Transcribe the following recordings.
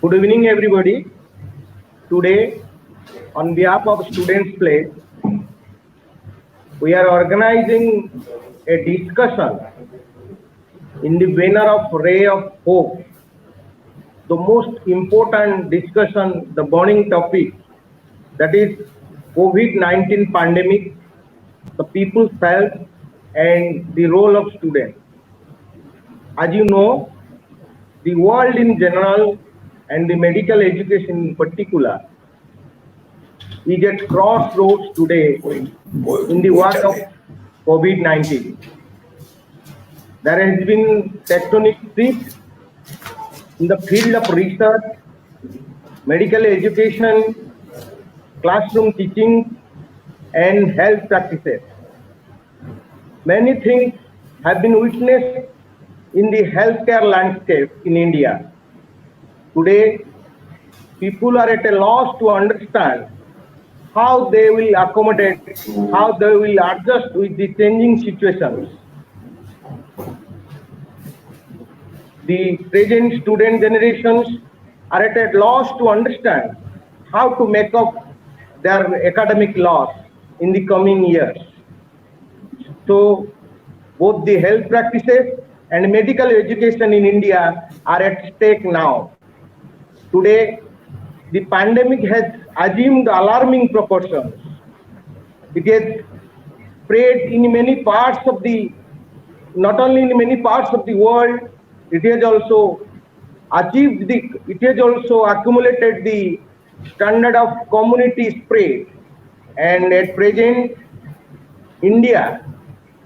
Good evening, everybody. Today, on behalf of Students' Place, we are organizing a discussion in the banner of Ray of Hope. The most important discussion, the burning topic, that is COVID-19 pandemic, the people's health, and the role of students. As you know, the world in general and the medical education in particular is at crossroads today in the work of COVID-19. There has been tectonic shifts in the field of research, medical education, classroom teaching, and health practices. Many things have been witnessed in the healthcare landscape in India. Today, people are at a loss to understand how they will accommodate, how they will adjust with the changing situations. The present student generations are at a loss to understand how to make up their academic loss in the coming years. So, both the health practices and medical education in India are at stake now. Today, the pandemic has assumed alarming proportions. It has spread in many parts of the, not only in many parts of the world, it has also accumulated the standard of community spread. And at present, in India,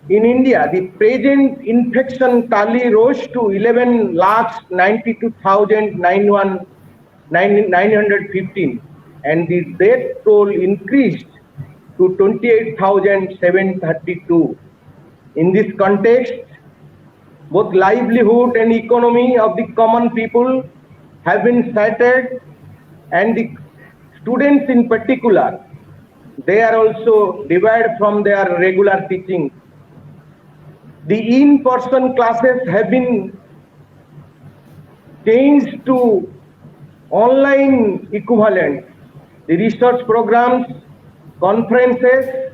the present infection tally rose to 11,92,915, and the death toll increased to 28,732. In this context, both livelihood and economy of the common people have been shattered, and the students in particular, they are also debarred from their regular teaching. The in-person classes have been changed to online equivalent. The research programs, conferences,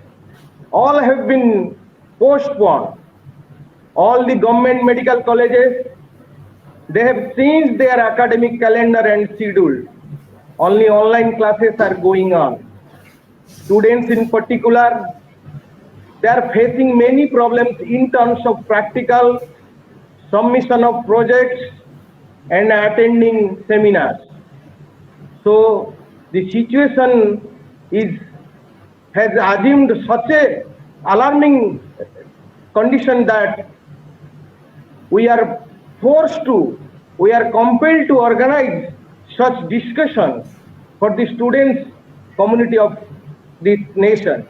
all have been postponed. All the government medical colleges, they have changed their academic calendar and schedule. Only online classes are going on. Students in particular, they are facing many problems in terms of practical, submission of projects, and attending seminars. So the situation has assumed such a alarming condition that we are compelled to organize such discussion for the students community of this nation.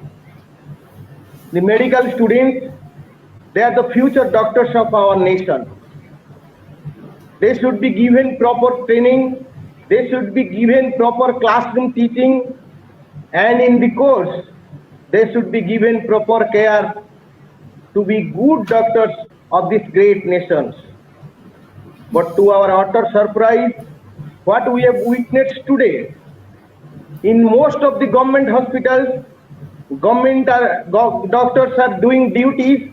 The medical students, they are the future doctors of our nation. They should be given proper training, they should be given proper classroom teaching, and in the course, they should be given proper care to be good doctors of this great nation. But to our utter surprise, what we have witnessed today, in most of the government hospitals, doctors are doing duties,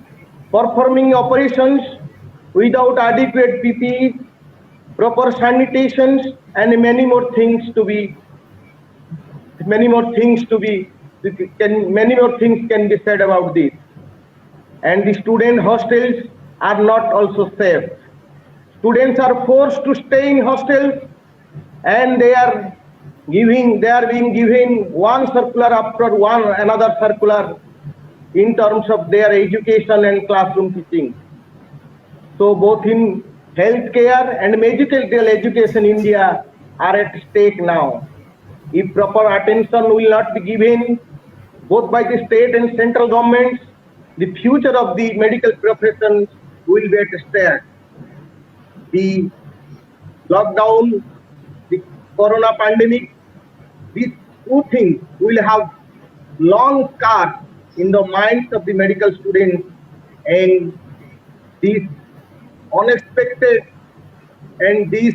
performing operations without adequate PPE, proper sanitations, and many more things can be said about this. And the student hostels are not also safe. Students are forced to stay in hostels, and they are being given one circular after another circular in terms of their education and classroom teaching. So both in healthcare and medical education in India are at stake now. If proper attention will not be given both by the state and central governments, the future of the medical profession will be at stake. The lockdown, the corona pandemic, these two things will have long scars in the minds of the medical students, and this unexpected and this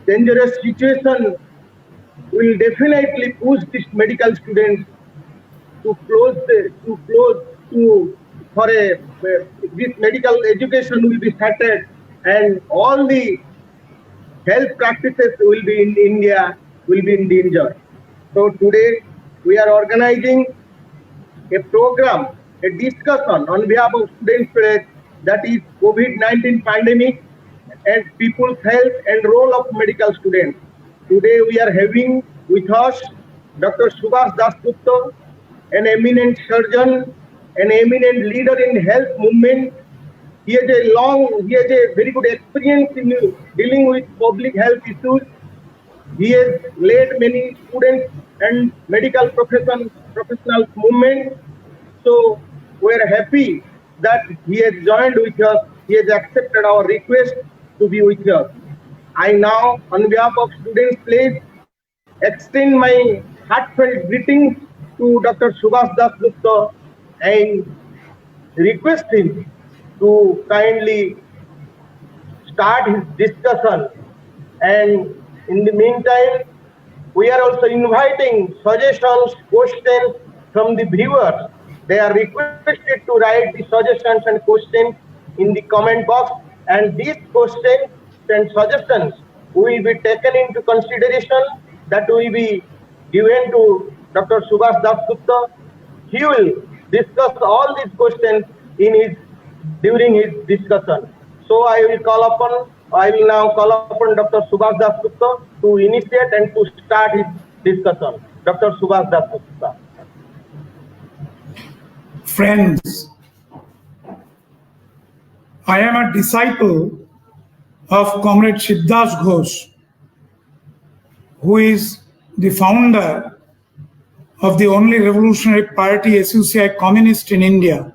dangerous situation will definitely push these medical students to close to for a this medical education will be started, and all the health practices will be in India will be in danger. So today we are organizing a program, a discussion on behalf of students today, that is COVID-19 pandemic and people's health and role of medical students. Today we are having with us Dr. Subhash Dasgupta, an eminent surgeon, an eminent leader in health movement. He has a very good experience in dealing with public health issues. He has led many students and medical professionals movement. So we are happy that he has joined with us. He has accepted our request to be with us. I now, on behalf of students, please extend my heartfelt greetings to Dr. Subhash Dasgupta and request him to kindly start his discussion. And in the meantime, we are also inviting suggestions, questions from the viewers. They are requested to write the suggestions and questions in the comment box, and these questions and suggestions will be taken into consideration, that will be given to Dr. Subhash Dasgupta. He will discuss all these questions during his discussion. So I will now call upon Dr. Subhash Dasgupta to initiate and to start his discussion. Dr. Subhash Dasgupta. Friends, I am a disciple of Comrade Siddhas Ghosh, who is the founder of the only revolutionary party, SUCI Communist in India.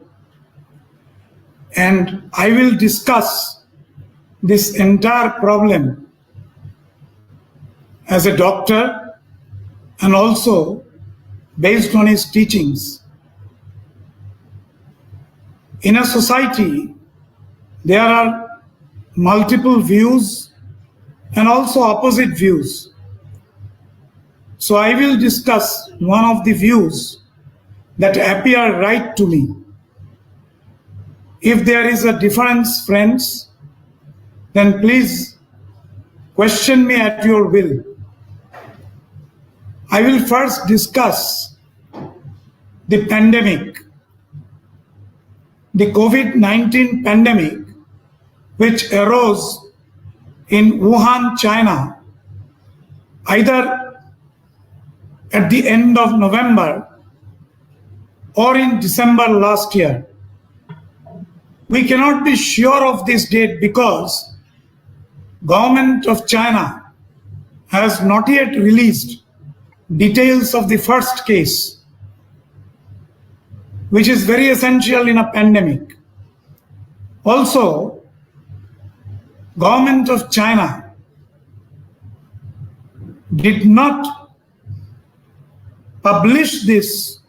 And I will discuss this entire problem as a doctor and also based on his teachings. In a society, there are multiple views and also opposite views. So I will discuss one of the views that appear right to me. If there is a difference, friends, then please question me at your will. I will first discuss the pandemic, the COVID-19 pandemic, which arose in Wuhan, China, either at the end of November or in December last year. We cannot be sure of this date because government of China has not yet released details of the first case, which is very essential in a pandemic. Also, government of China did not publish this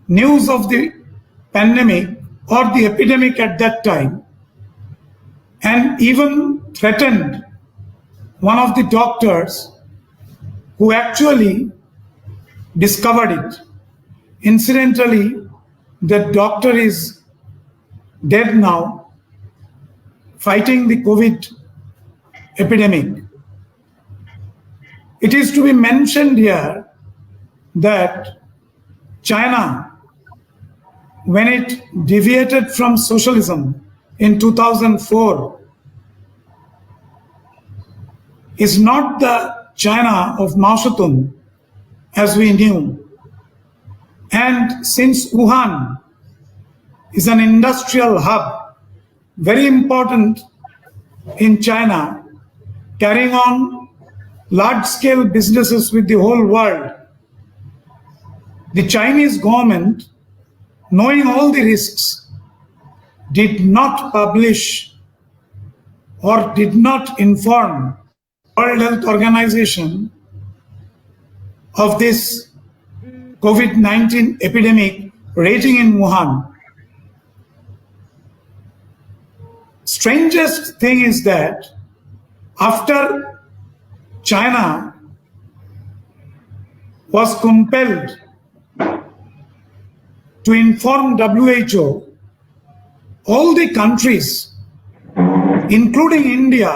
news of the pandemic or the epidemic at that time, and even threatened one of the doctors who actually discovered it. Incidentally, the doctor is dead now, fighting the COVID epidemic. It is to be mentioned here that China, when it deviated from socialism in 2004, is not the China of Mao Zedong as we knew. And since Wuhan is an industrial hub, very important in China, carrying on large-scale businesses with the whole world, the Chinese government, knowing all the risks, did not publish or did not inform World Health Organization of this COVID-19 epidemic raging in Wuhan. strangest thing is that after China was compelled to inform WHO, all the countries, including India,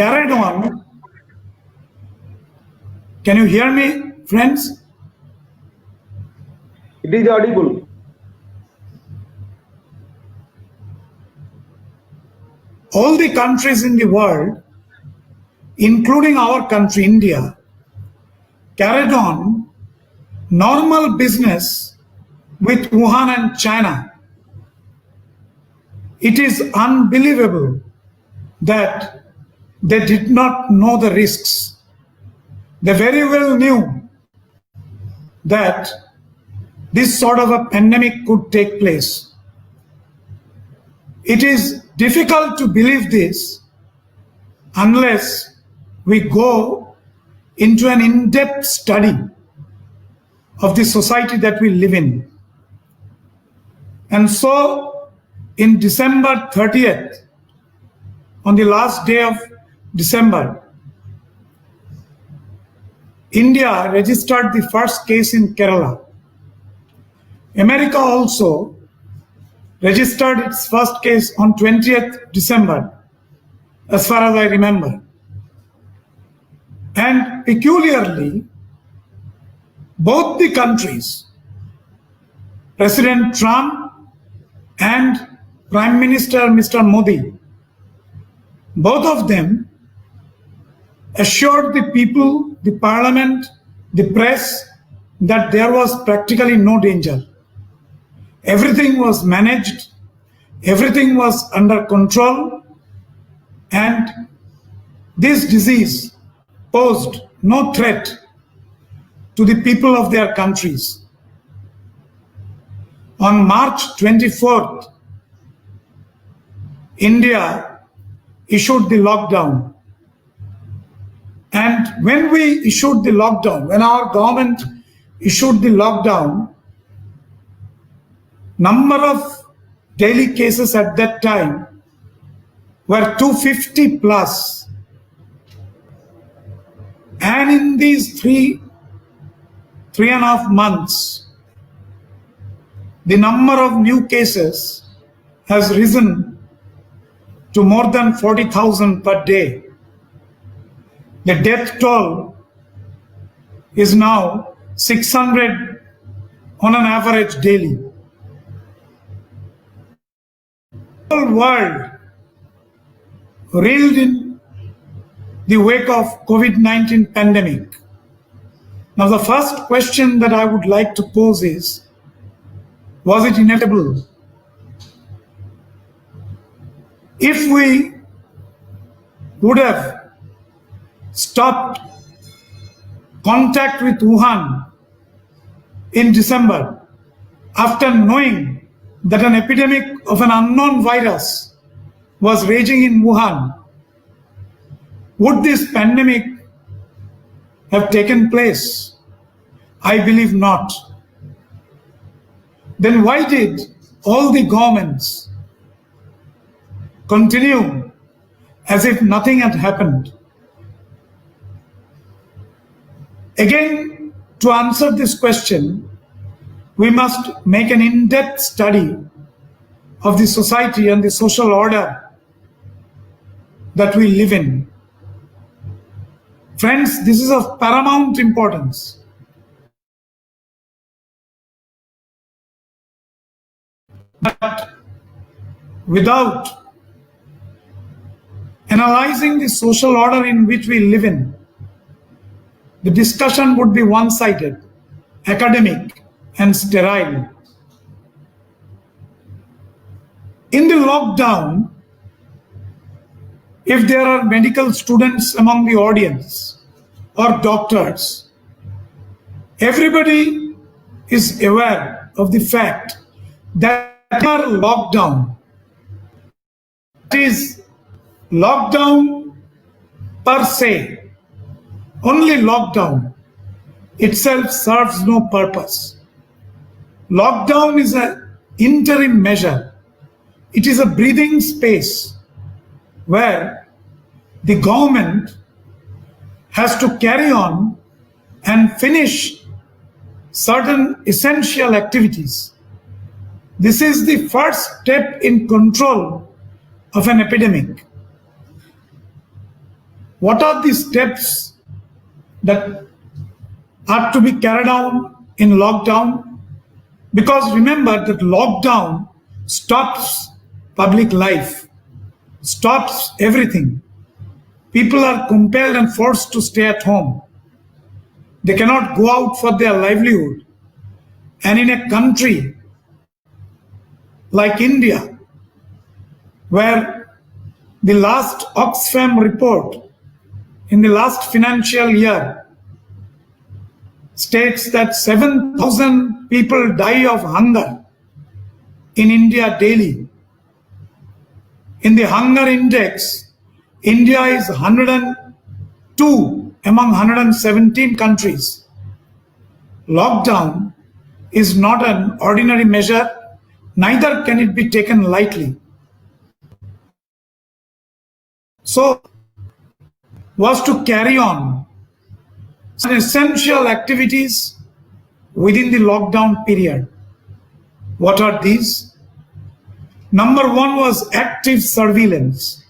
carried on. Can you hear me, friends? It is audible. All the countries in the world, including our country, India, carried on normal business with Wuhan and China. It is unbelievable that they did not know the risks. They very well knew that this sort of a pandemic could take place. It is difficult to believe this unless we go into an in-depth study of the society that we live in. And so, in December 30th, on the last day of December, India registered the first case in Kerala. America also registered its first case on 20th December, as far as I remember. And peculiarly, both the countries, President Trump and Prime Minister Mr. Modi, both of them assured the people, the parliament, the press that there was practically no danger. Everything was managed, everything was under control, and this disease posed no threat to the people of their countries. On March 24th, India issued the lockdown. And when we issued the lockdown, when our government issued the lockdown, number of daily cases at that time were 250 plus. And in these three and a half months, the number of new cases has risen to more than 40,000 per day. The death toll is now 600 on an average daily. The whole world reeled in the wake of COVID-19 pandemic. Now the first question that I would like to pose is, was it inevitable? If we would have stopped contact with Wuhan in December after knowing that an epidemic of an unknown virus was raging in Wuhan, would this pandemic have taken place? I believe not. Then why did all the governments continue as if nothing had happened? Again, to answer this question, we must make an in-depth study of the society and the social order that we live in. Friends, this is of paramount importance. But without analyzing the social order in which we live in, the discussion would be one-sided, academic, and sterile. In the lockdown, if there are medical students among the audience or doctors, everybody is aware of the fact that our lockdown, that is lockdown per se, only lockdown itself serves no purpose. Lockdown is an interim measure it is a breathing space where the government has to carry on and finish certain essential activities. This is the first step in control of an epidemic. What are the steps that are to be carried out in lockdown? Because remember that lockdown stops public life, stops everything. People are compelled and forced to stay at home. They cannot go out for their livelihood. And in a country like India, where the last Oxfam report in the last financial year states that 7,000 people die of hunger in India daily. In the hunger index, India is 102 among 117 countries. Lockdown is not an ordinary measure, neither can it be taken lightly. So, was to carry on some essential activities within the lockdown period. What are these? Number one was active surveillance.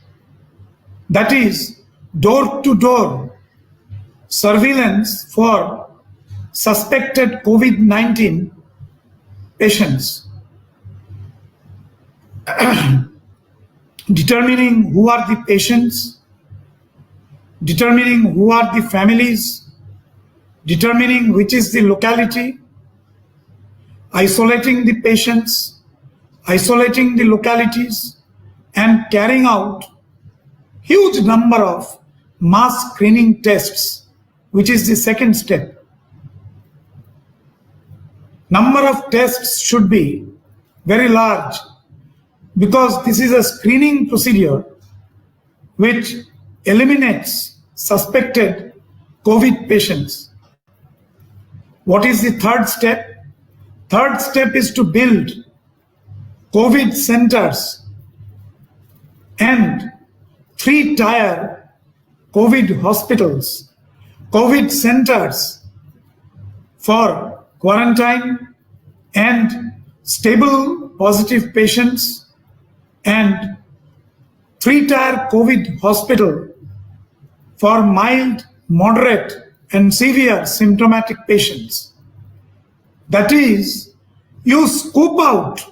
That is, door-to-door surveillance for suspected COVID-19 patients. Determining who are the patients, determining who are the families, determining which is the locality, isolating the patients, isolating the localities, and carrying out huge number of mass screening tests, which is the second step. Number of tests should be very large because this is a screening procedure which eliminates suspected COVID patients. What is the third step? Third step is to build COVID centers and 3-tier COVID hospitals, COVID centers for quarantine and stable positive patients, and 3-tier COVID hospital for mild, moderate, and severe symptomatic patients. That is, you scoop out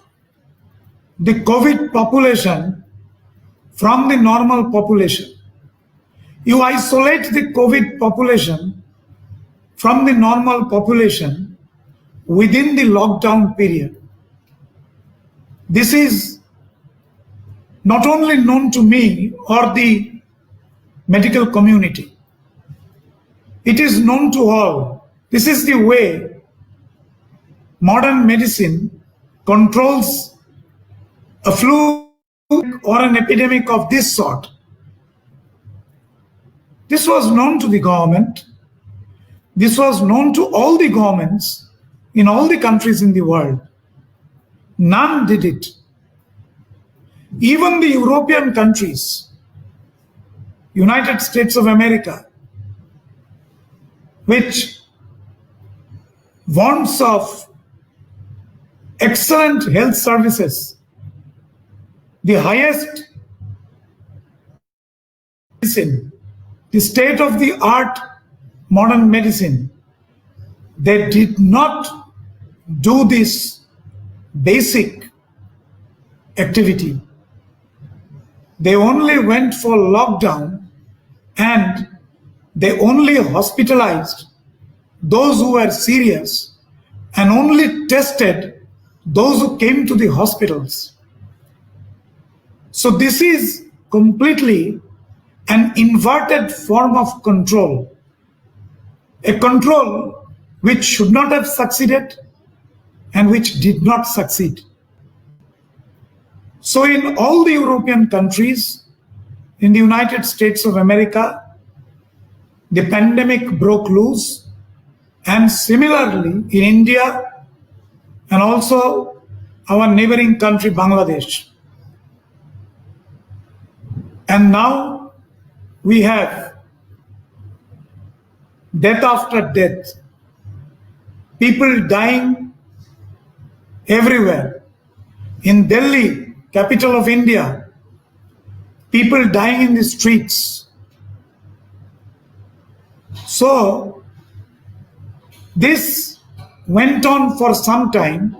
the COVID population from the normal population. You isolate the COVID population from the normal population within the lockdown period. This is not only known to me or the medical community. It is known to all. This is the way modern medicine controls a flu or an epidemic of this sort. This was known to the government. This was known to all the governments in all the countries in the world. None did it. Even the European countries, United States of America, which wants of excellent health services, the highest medicine, the state-of-the-art modern medicine, they did not do this basic activity. They only went for lockdown and they only hospitalized those who were serious and only tested those who came to the hospitals. So this is completely an inverted form of control, a control which should not have succeeded and which did not succeed. So in all the European countries, in the United States of America, the pandemic broke loose, and similarly in India and also our neighboring country Bangladesh. And now we have death after death, people dying everywhere. In Delhi, capital of India, people dying in the streets. So, this went on for some time,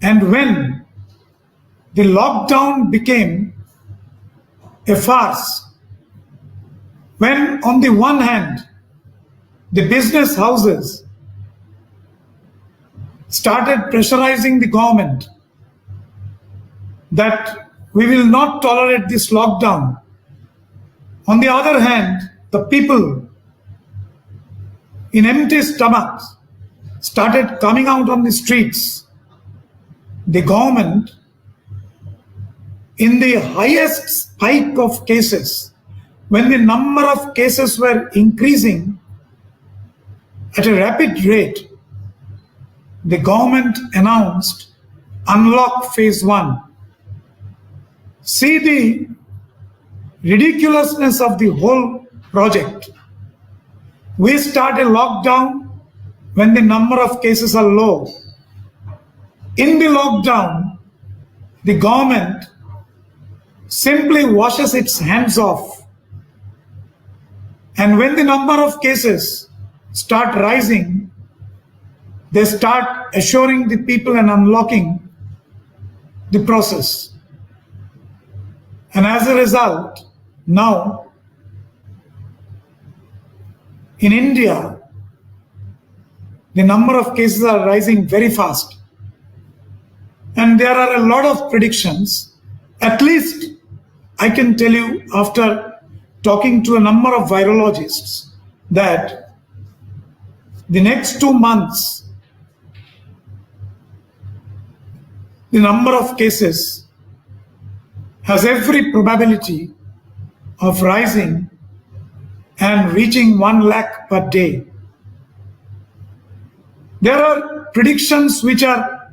and when the lockdown became a farce, when on the one hand, the business houses started pressurizing the government that we will not tolerate this lockdown. On the other hand, the people in empty stomachs started coming out on the streets. The government, in the highest spike of cases, when the number of cases were increasing at a rapid rate, the government announced unlock phase 1. See the ridiculousness of the whole project. We start a lockdown when the number of cases are low. In the lockdown, the government simply washes its hands off. And when the number of cases start rising, they start assuring the people and unlocking the process. And as a result, now in India, the number of cases are rising very fast. And there are a lot of predictions. At least I can tell you, after talking to a number of virologists, that the next 2 months, the number of cases has every probability of rising and reaching 1 lakh per day. There are predictions which are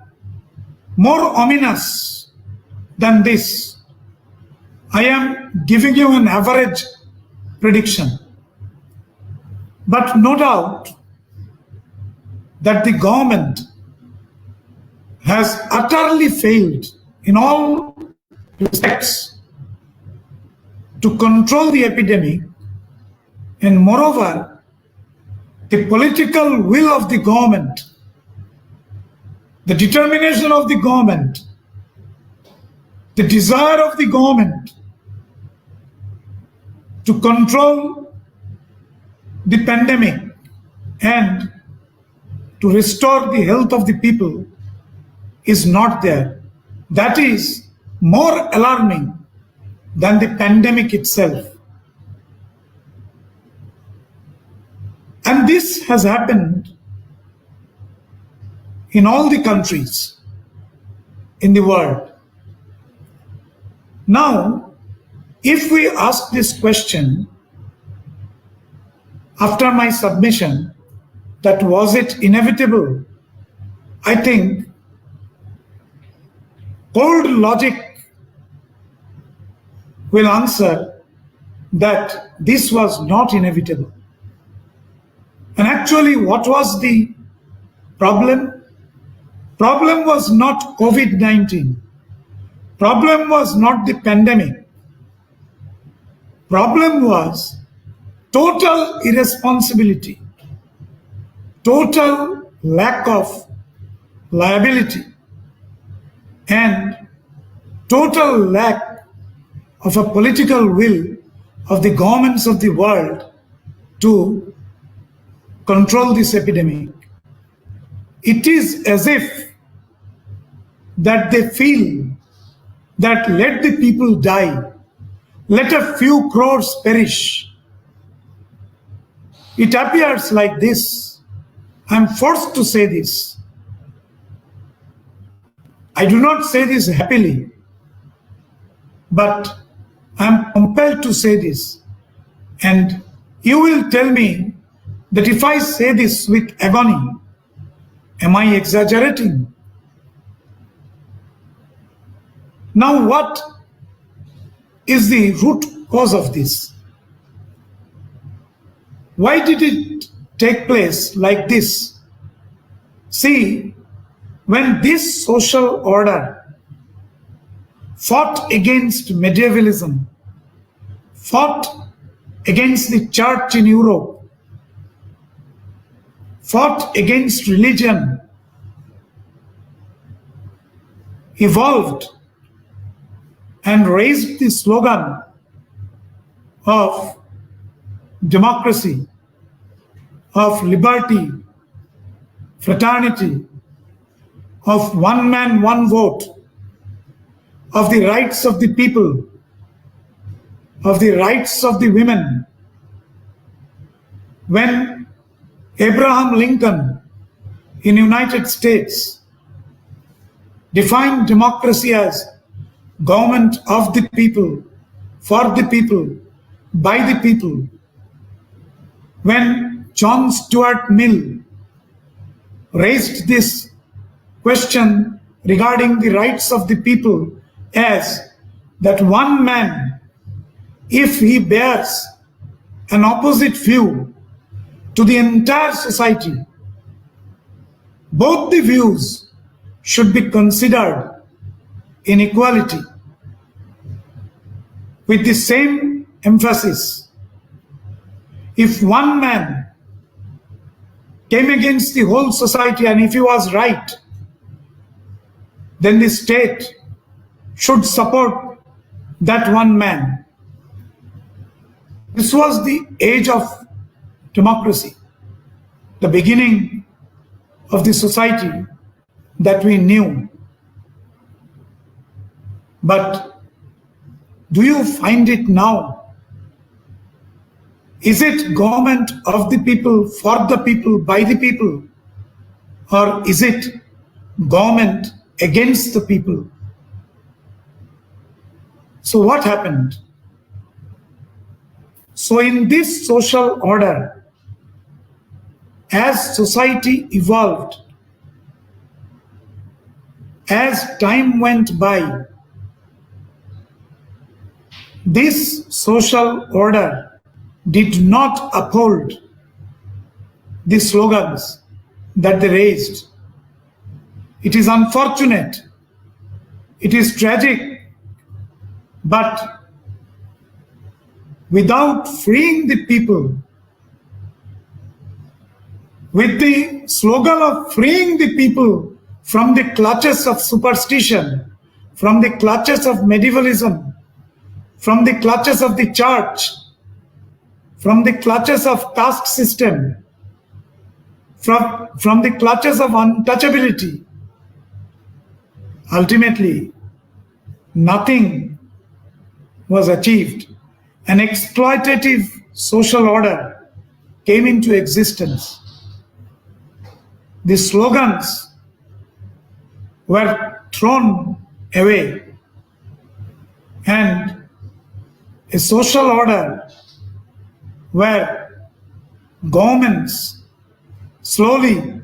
more ominous than this. I am giving you an average prediction. But no doubt that the government has utterly failed in all respects to control the epidemic, and moreover, the political will of the government, the determination of the government, the desire of the government to control the pandemic and to restore the health of the people is not there. That is more alarming than the pandemic itself. And this has happened in all the countries in the world. Now, if we ask this question after my submission, that was it inevitable? I think cold logic will answer that this was not inevitable. And actually, what was the problem? Problem was not COVID-19. Problem was not the pandemic. Problem was total irresponsibility, total lack of liability, and total lack of a political will of the governments of the world to control this epidemic. It is as if that they feel that let the people die, let a few crores perish. It appears like this. I'm forced to say this. I do not say this happily, but I'm compelled to say this. And you will tell me that if I say this with agony, am I exaggerating? Now what is the root cause of this? Why did it take place like this? See, when this social order fought against medievalism, fought against the church in Europe, fought against religion, evolved and raised the slogan of democracy, of liberty, fraternity, of one man, one vote, of the rights of the people, of the rights of the women. When Abraham Lincoln in United States defined democracy as government of the people, for the people, by the people. When John Stuart Mill raised this question regarding the rights of the people as that one man, if he bears an opposite view to the entire society, both the views should be considered in equality with the same emphasis. If one man came against the whole society and if he was right, then the state should support that one man. This was the age of democracy, the beginning of the society that we knew. But do you find it now? Is it government of the people, for the people, by the people? Or is it government against the people? So what happened? So in this social order, as society evolved, as time went by, this social order did not uphold the slogans that they raised. It is unfortunate, it is tragic, but without freeing the people, with the slogan of freeing the people from the clutches of superstition, from the clutches of medievalism, from the clutches of the church, from the clutches of caste system, from the clutches of untouchability, ultimately, nothing was achieved. An exploitative social order came into existence. The slogans were thrown away, and a social order where governments slowly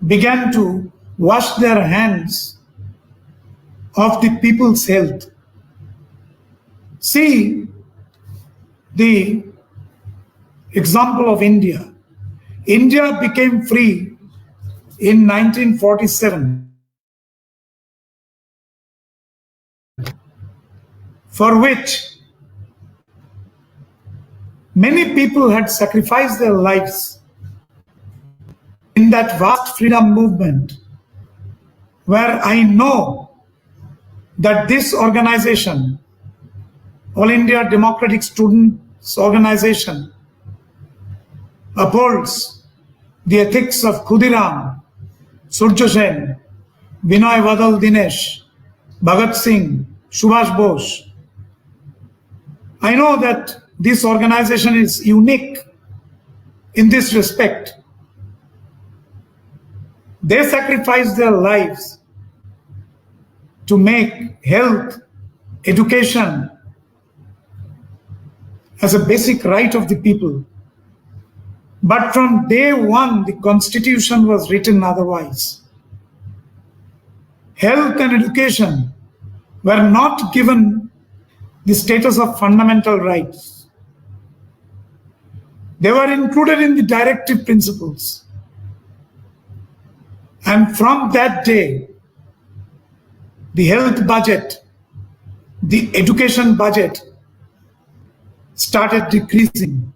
began to wash their hands of the people's health. See the example of India. India became free in 1947, for which many people had sacrificed their lives in that vast freedom movement, where I know that this organization, All India Democratic Students Organization, upholds the ethics of Khudiram, Surya Sen, Binoy Vadal Dinesh, Bhagat Singh, Subhash Bose. I know that this organization is unique in this respect. They sacrificed their lives to make health, education as a basic right of the people. But from day one, the constitution was written otherwise. Health and education were not given the status of fundamental rights. They were included in the directive principles. And from that day, the health budget, the education budget started decreasing.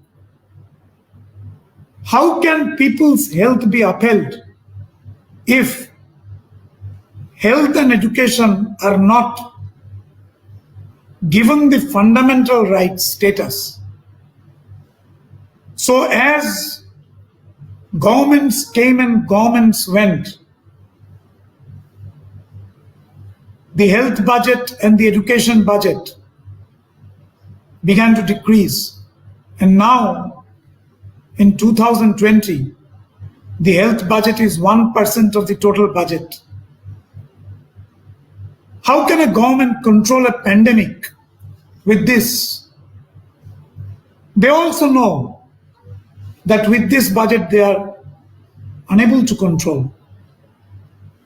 How can people's health be upheld if health and education are not given the fundamental rights status? So as governments came and governments went, the health budget and the education budget began to decrease. And now, in 2020, the health budget is 1% of the total budget. How can a government control a pandemic with this? They also know that with this budget they are unable to control.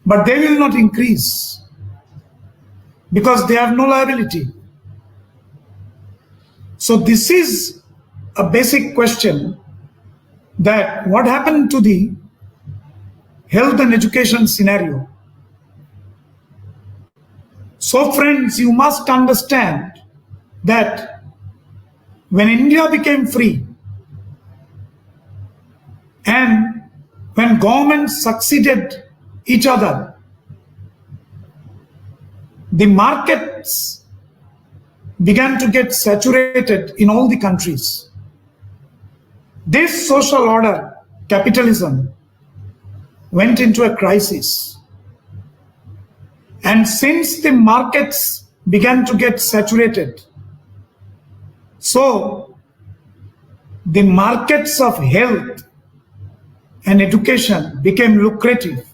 But they will not increase because they have no liability. So this is a basic question, that what happened to the health and education scenario? So friends, you must understand that when India became free and when governments succeeded each other, the markets began to get saturated in all the countries. This social order, capitalism, went into a crisis. And since the markets began to get saturated, so the markets of health and education became lucrative.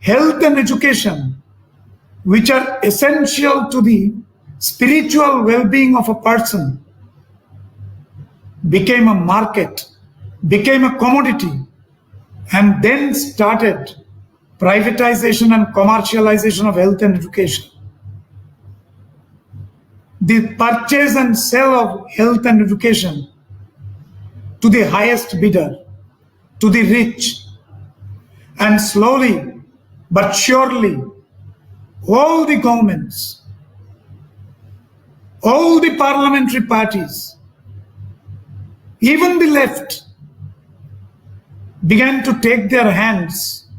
Health and education, which are essential to the spiritual well-being of a person, became a market, became a commodity, and then started privatization and commercialization of health and education. The purchase and sale of health and education to the highest bidder, to the rich, and slowly but surely all the governments, all the parliamentary parties, even the left, began to take their hands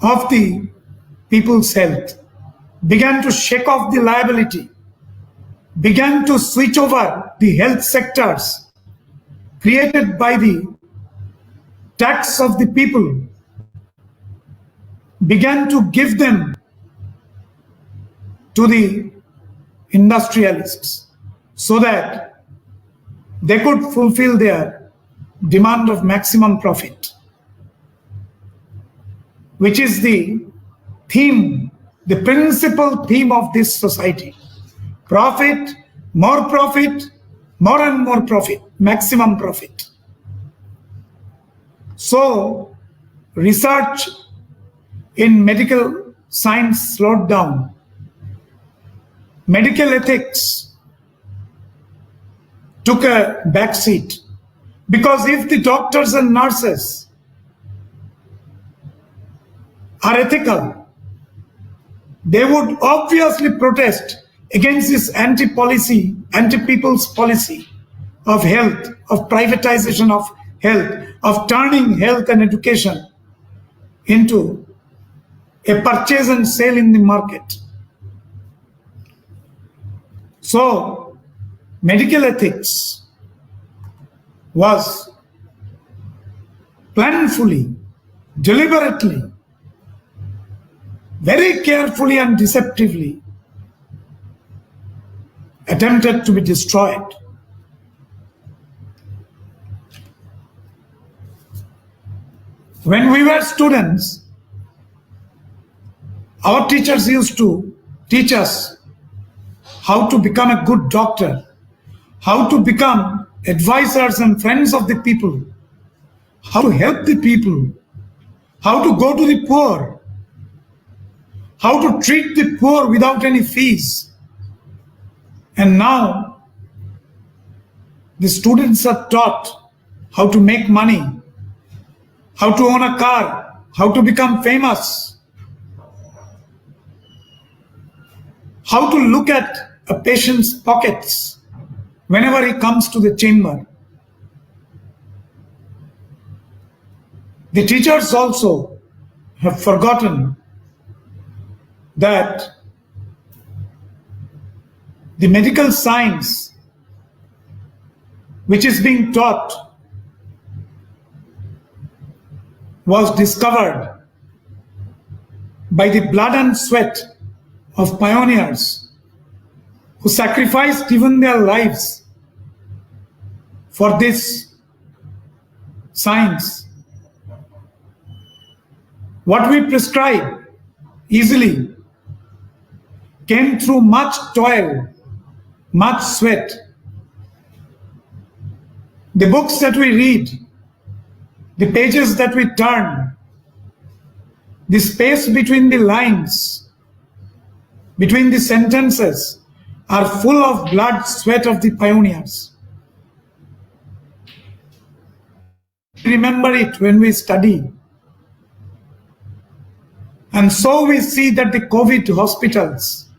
off the people's health, began to shake off the liability, began to switch over the health sectors created by the tax of the people, began to give them to the industrialists so that they could fulfill their demand of maximum profit, which is the theme, the principal theme of this society. Profit, more and more profit, maximum profit. So research in medical science slowed down. Medical ethics took a backseat, because if the doctors and nurses are ethical, they would obviously protest against this anti-policy, anti-people's policy of health, of privatization of health, of turning health and education into a purchase and sale in the market. So, medical ethics was planfully, deliberately, very carefully and deceptively attempted to be destroyed. When we were students, our teachers used to teach us how to become a good doctor, how to become advisors and friends of the people, how to help the people, how to go to the poor, how to treat the poor without any fees. And now the students are taught how to make money, how to own a car, how to become famous, how to look at a patient's pockets whenever he comes to the chamber. The teachers also have forgotten that the medical science which is being taught was discovered by the blood and sweat of pioneers who sacrificed even their lives for this science. What we prescribe easily came through much toil, much sweat. The books that we read, the pages that we turn, the space between the lines, between the sentences, are full of blood, sweat of the pioneers. Remember it when we study. And so we see that the COVID hospitals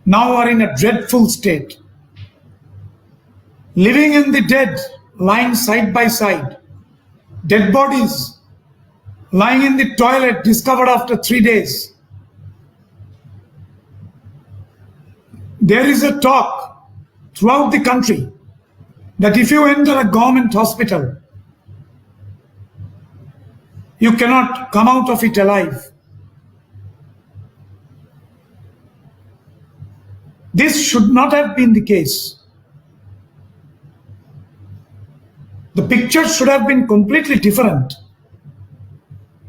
now are in a dreadful state. Living in the dead, lying side by side. Dead bodies lying in the toilet discovered after 3 days. There is a talk throughout the country that if you enter a government hospital, you cannot come out of it alive. This should not have been the case. The picture should have been completely different.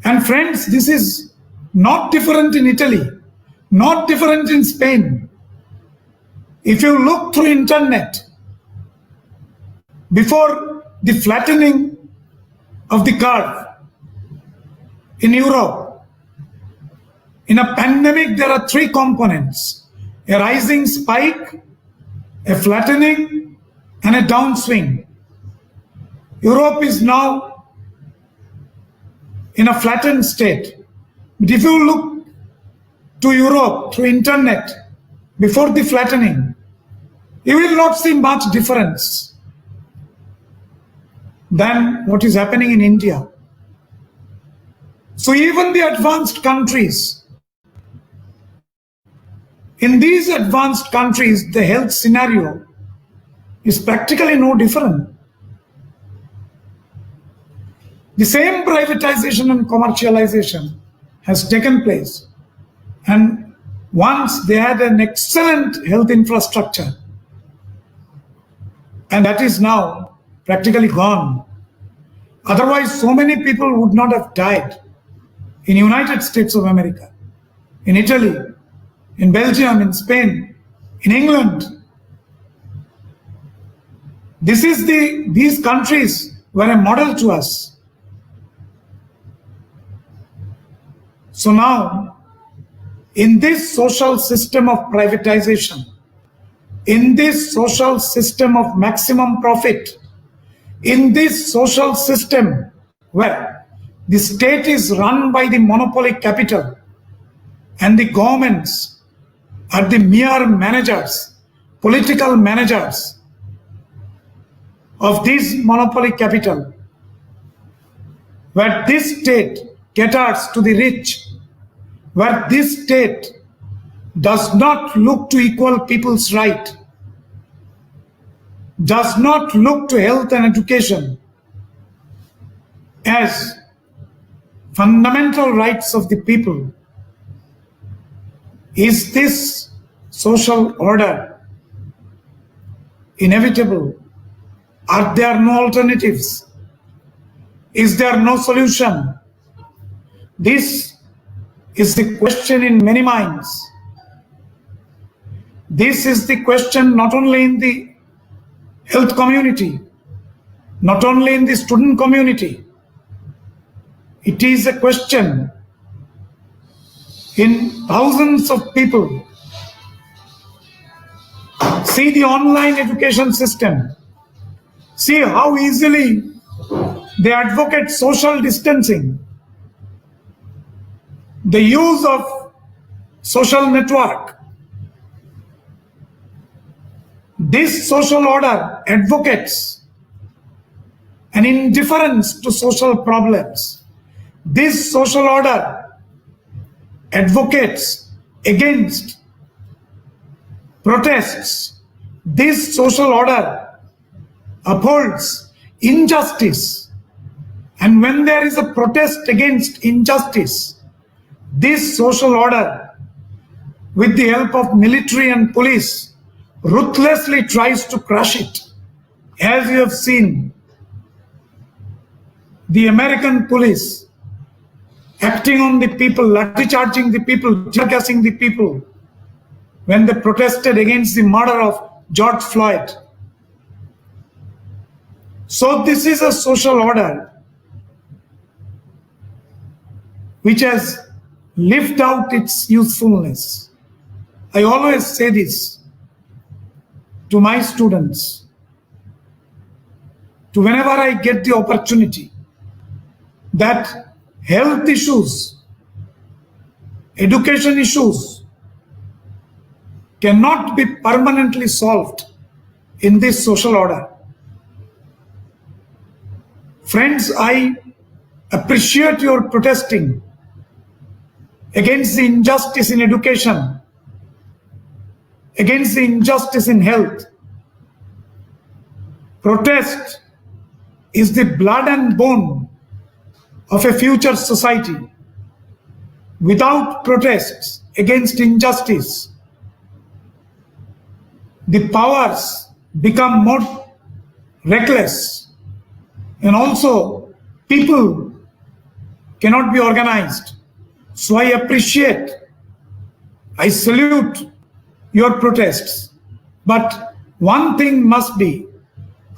And friends, this is not different in Italy, not different in Spain. If you look through internet, before the flattening of the curve in Europe, in a pandemic there are 3 components: a rising spike, a flattening, and a downswing. Europe is now in a flattened state. But if you look to Europe through internet before the flattening, you will not see much difference than what is happening in India. So even the advanced countries, in these advanced countries, the health scenario is practically no different. The same privatization and commercialization has taken place. And once they had an excellent health infrastructure, and that is now practically gone. Otherwise, so many people would not have died in the United States of America, in Italy, in Belgium, in Spain, in England. These countries were a model to us. So now, in this social system of privatization, in this social system of maximum profit, in this social system where the state is run by the monopoly capital and the governments are the mere managers, political managers of this monopoly capital, where this state caters to the rich, where this state does not look to equal people's right, does not look to health and education as fundamental rights of the people. Is this social order inevitable? Are there no alternatives? Is there no solution? This is the question in many minds. This is the question not only in the health community, not only in the student community. It is a question in thousands of people See the online education system. See how easily they advocate social distancing. The use of social network. This social order advocates an indifference to social problems. This social order advocates against protests. This social order upholds injustice. And when there is a protest against injustice, this social order, with the help of military and police, ruthlessly tries to crush it. As you have seen, the American police acting on the people, lathi charging the people, tear gassing the people when they protested against the murder of George Floyd. So this is a social order which has lived out its usefulness. I always say this to my students, to whenever I get the opportunity, that health issues, education issues cannot be permanently solved in this social order. Friends, I appreciate your protesting against the injustice in education, against the injustice in health. Protest is the blood and bone of a future society. Without protests against injustice, the powers become more reckless, and also people cannot be organized. So I appreciate, I salute your protests. But one thing must be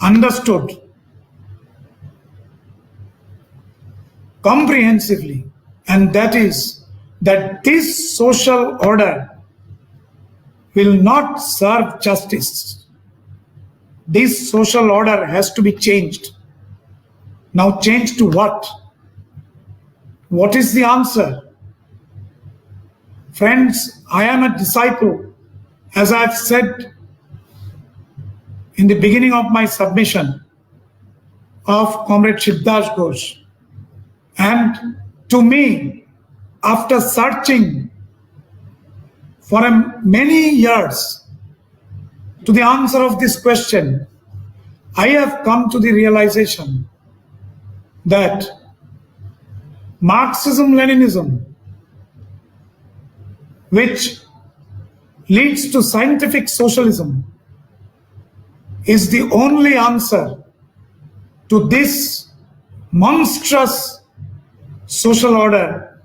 understood comprehensively, and that is that this social order will not serve justice. This social order has to be changed. Now, changed to what? What is the answer? Friends, I am a disciple, as I have said in the beginning of my submission, of Comrade Shivdas Ghosh. And to me, after searching for many years to the answer of this question, I have come to the realization that Marxism-Leninism, which leads to scientific socialism, is the only answer to this monstrous social order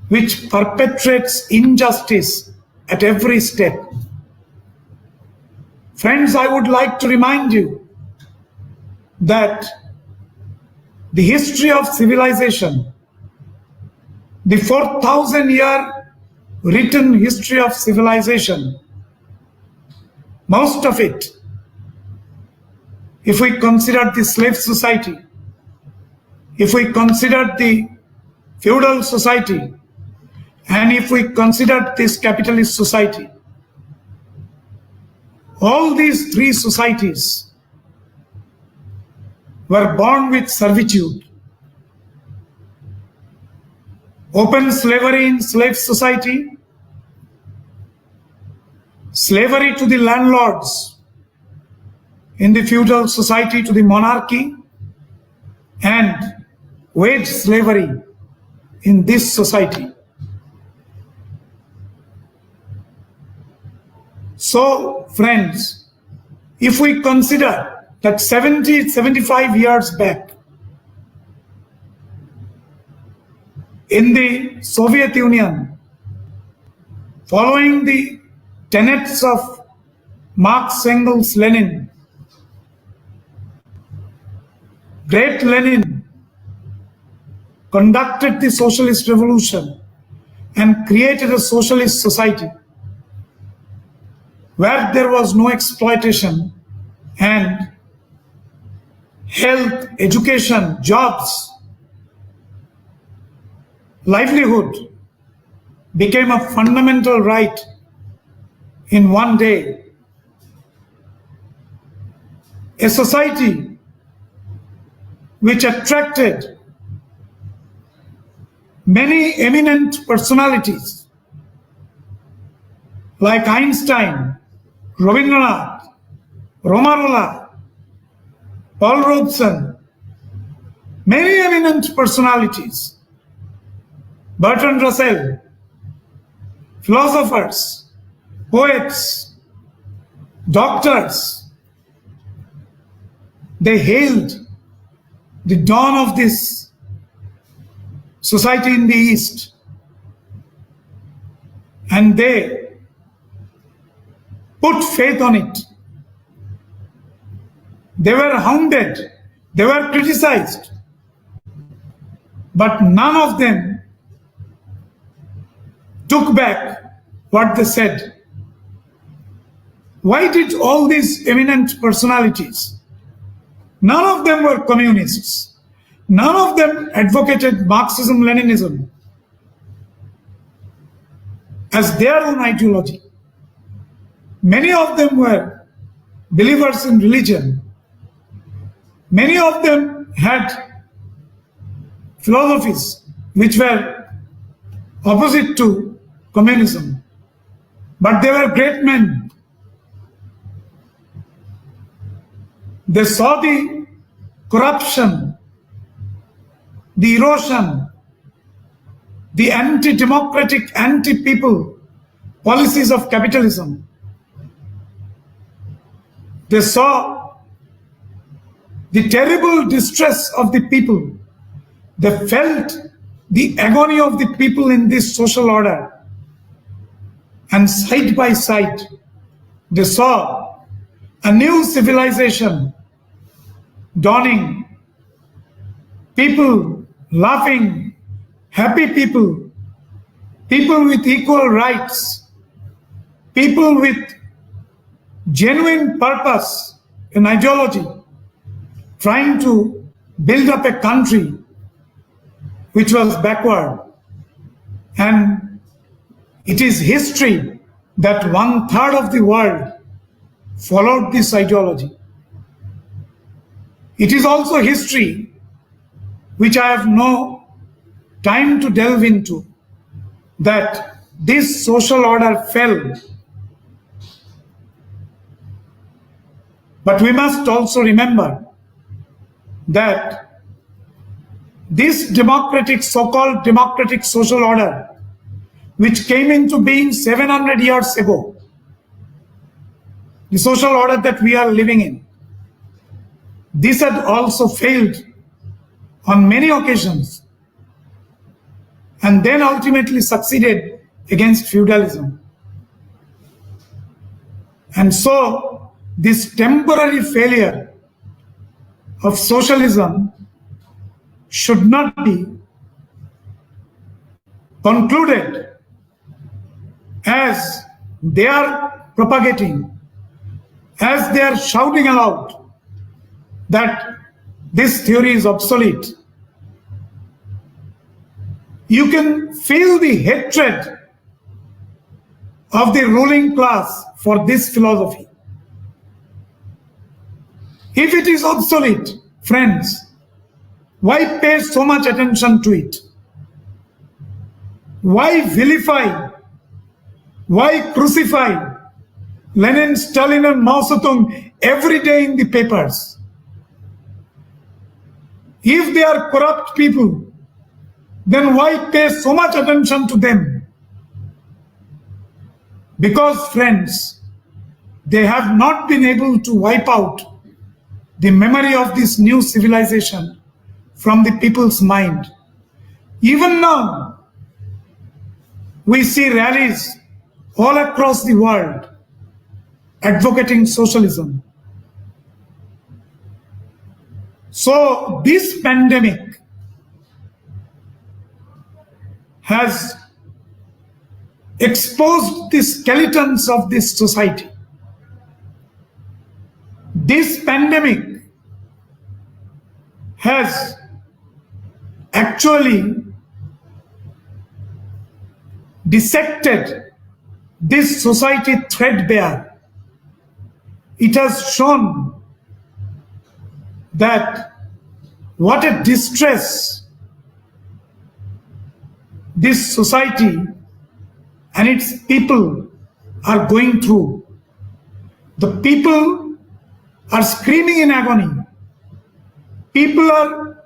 which perpetrates injustice at every step. Friends, I would like to remind you that the history of civilization, the 4,000-year written history of civilization, most of it, if we consider the slave society, if we consider the feudal society, and if we consider this capitalist society, all these three societies were born with servitude. Open slavery in slave society, slavery to the landlords in the feudal society, to the monarchy, and wage slavery in this society. So, friends, if we consider that 75 years back, in the Soviet Union, following the tenets of Marx, Engels, Lenin, great Lenin conducted the socialist revolution and created a socialist society where there was no exploitation and health, education, jobs, livelihood became a fundamental right in one day. A society which attracted many eminent personalities like Einstein, Rabindranath, Romarola, Paul Robeson, many eminent personalities, Bertrand Russell, philosophers, poets, doctors. They hailed the dawn of this society in the East, and they put faith on it. They were hounded, they were criticized, but none of them took back what they said. Why did all these eminent personalities? None of them were communists. None of them advocated Marxism-Leninism as their own ideology. Many of them were believers in religion. Many of them had philosophies which were opposite to communism. But they were great men. They saw the corruption, the erosion, the anti-democratic, anti-people policies of capitalism. They saw the terrible distress of the people. They felt the agony of the people in this social order. And side by side, they saw a new civilization dawning. People laughing, happy people, people with equal rights, people with genuine purpose and ideology, trying to build up a country which was backward. And it is history that 1/3 of the world followed this ideology. It is also history which I have no time to delve into, that this social order fell. But we must also remember that this democratic, so-called democratic social order, which came into being 700 years ago, the social order that we are living in, this had also failed on many occasions and then ultimately succeeded against feudalism. And so this temporary failure of socialism should not be concluded as they are propagating, as they are shouting aloud that this theory is obsolete. You can feel the hatred of the ruling class for this philosophy. If it is obsolete, friends, why pay so much attention to it? Why vilify? Why crucify Lenin, Stalin, and Mao Zedong every day in the papers? If they are corrupt people, then why pay so much attention to them? Because, friends, they have not been able to wipe out the memory of this new civilization from the people's mind. Even now, we see rallies all across the world advocating socialism. So this pandemic has exposed the skeletons of this society. This pandemic has actually dissected this society threadbare. It has shown that what a distress this society and its people are going through. The people are screaming in agony. People are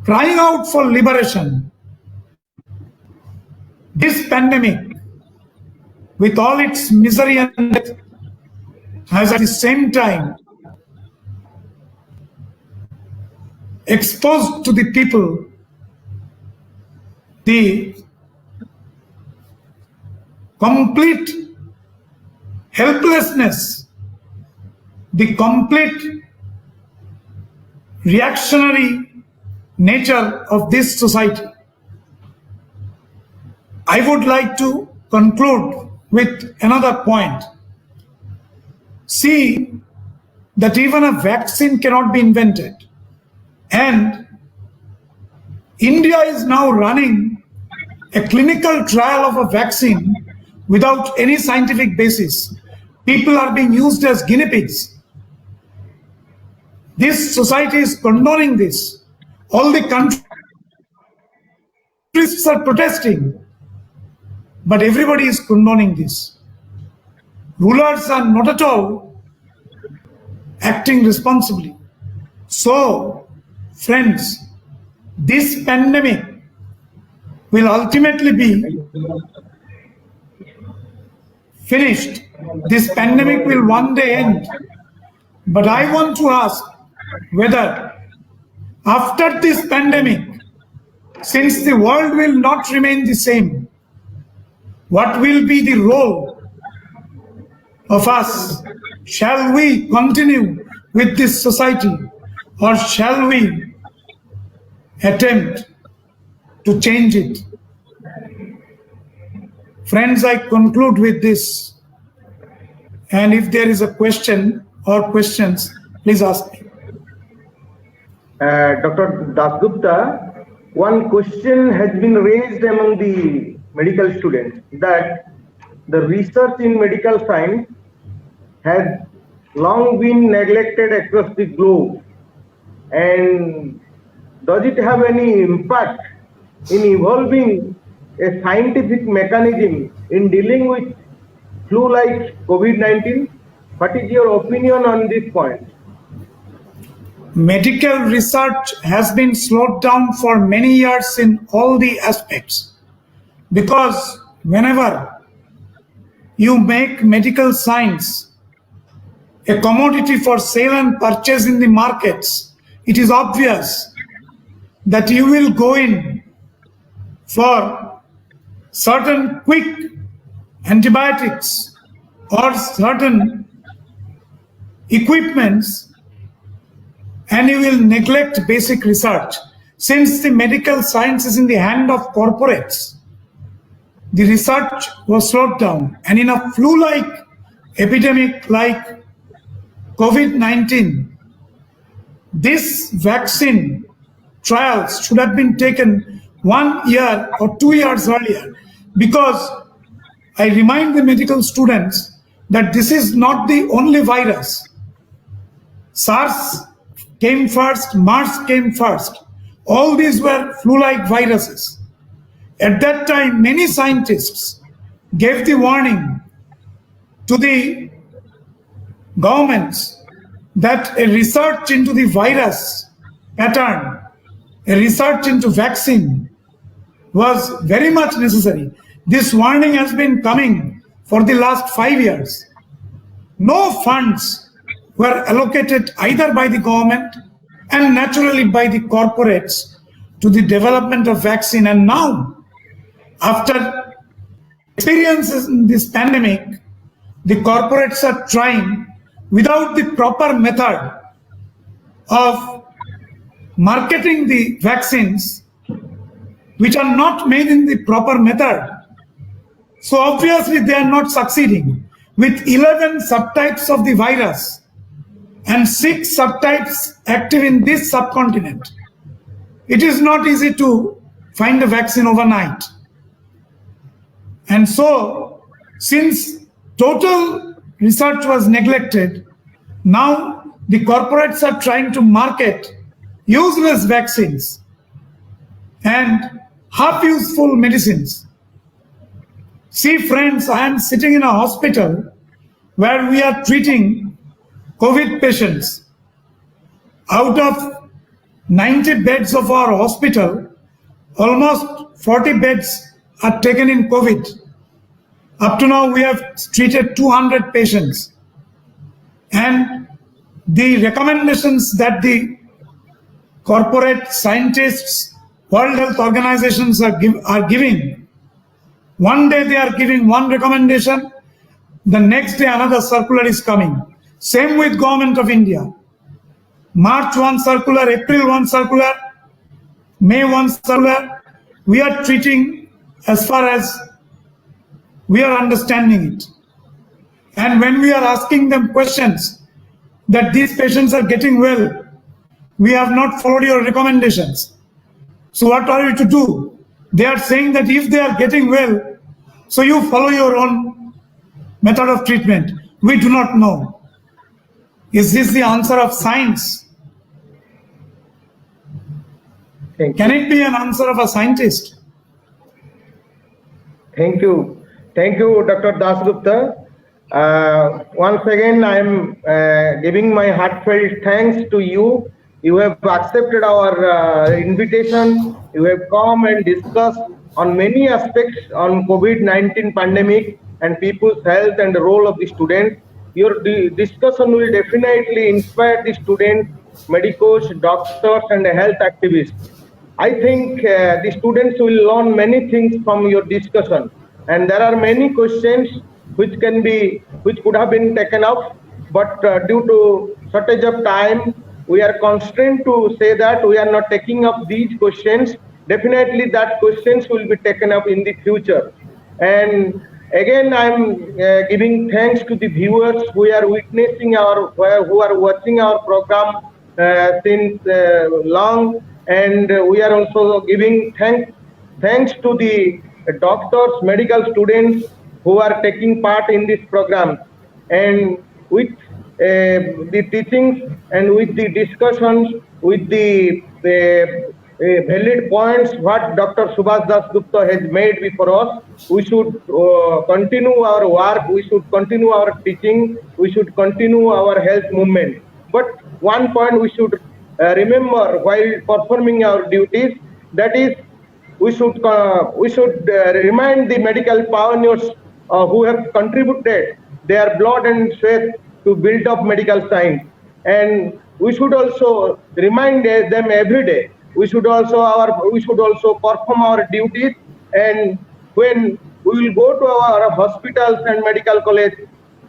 crying out for liberation. This pandemic, with all its misery and death, has at the same time exposed to the people the complete helplessness, the complete reactionary nature of this society. I would like to conclude with another point. See that even a vaccine cannot be invented. And India is now running a clinical trial of a vaccine without any scientific basis. People are being used as guinea pigs. This society is condoning this. All the countries are protesting, but everybody is condoning this. Rulers are not at all acting responsibly. So, friends, this pandemic will ultimately be finished. This pandemic will one day end. But I want to ask whether after this pandemic, since the world will not remain the same, what will be the role of us? Shall we continue with this society, or shall we attempt to change it? Friends, I conclude with this. And if there is a question or questions, please ask me. Dr. Dasgupta, one question has been raised among the medical students that the research in medical science has long been neglected across the globe, and does it have any impact in evolving a scientific mechanism in dealing with flu like COVID-19? What is your opinion on this point? Medical research has been slowed down for many years in all the aspects, because whenever you make medical science a commodity for sale and purchase in the markets, it is obvious that you will go in for certain quick antibiotics or certain equipments, and you will neglect basic research. Since the medical science is in the hand of corporates, the research was slowed down. And in a flu-like epidemic like COVID-19, this vaccine trials should have been taken 1 year or 2 years earlier, because I remind the medical students that this is not the only virus. SARS came first, MERS came first. All these were flu-like viruses. At that time, many scientists gave the warning to the governments that a research into the virus pattern, a research into vaccine was very much necessary. This warning has been coming for the last 5 years. No funds were allocated either by the government and naturally by the corporates to the development of vaccine. And now, after experiences in this pandemic, the corporates are trying, without the proper method of marketing the vaccines, which are not made in the proper method. So obviously they are not succeeding. With 11 subtypes of the virus, and 6 subtypes active in this subcontinent. It is not easy to find a vaccine overnight. And so, since total research was neglected, now the corporates are trying to market useless vaccines and half useful medicines. See, friends, I am sitting in a hospital where we are treating COVID patients. Out of 90 beds of our hospital, almost 40 beds are taken in COVID. Up to now, we have treated 200 patients. And the recommendations that the corporate scientists, World Health Organizations are giving, one day they are giving one recommendation, the next day another circular is coming. Same with Government of India. March 1 circular, April 1 circular, May 1 circular. We are treating as far as we are understanding it. And when we are asking them questions that these patients are getting well, we have not followed your recommendations. So what are you to do? They are saying that if they are getting well, so you follow your own method of treatment. We do not know. Is this the answer of science? Can it be an answer of a scientist? Thank you. Thank you, Dr. Dasgupta. Once again, I am giving my heartfelt thanks to you. You have accepted our invitation. You have come and discussed on many aspects on COVID-19 pandemic and people's health and the role of the students. Your discussion will definitely inspire the students, medicos, doctors, and health activists. I think the students will learn many things from your discussion, and there are many questions which could have been taken up, but due to shortage of time, we are constrained to say that we are not taking up these questions. Definitely, that questions will be taken up in the future. And again, I'm giving thanks to the viewers who are witnessing who are watching our program since long. And we are also giving thanks to the doctors, medical students who are taking part in this program. And with the teachings and with the discussions, with the valid points what Dr. Subhash Dasgupta has made before us, we should continue our work, we should continue our teaching, we should continue our health movement. But one point we should remember while performing our duties, that is, we should remind the medical pioneers who have contributed their blood and sweat to build up medical science, and we should also remind them every day. We should also perform our duties, and when we will go to our hospitals and medical college,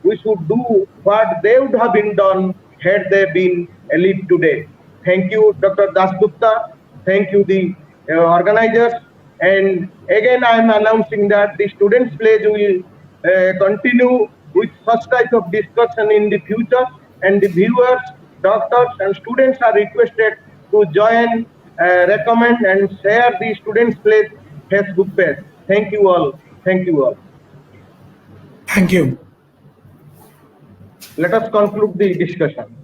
we should do what they would have been done had they been alive today. Thank you, Dr. Dasgupta. Thank you, the organizers. And again, I am announcing that the students' pledge will continue with such type of discussion in the future. And the viewers, doctors, and students are requested to join, recommend, and share the students' pledge Facebook page. Thank you all. Thank you all. Thank you. Let us conclude the discussion.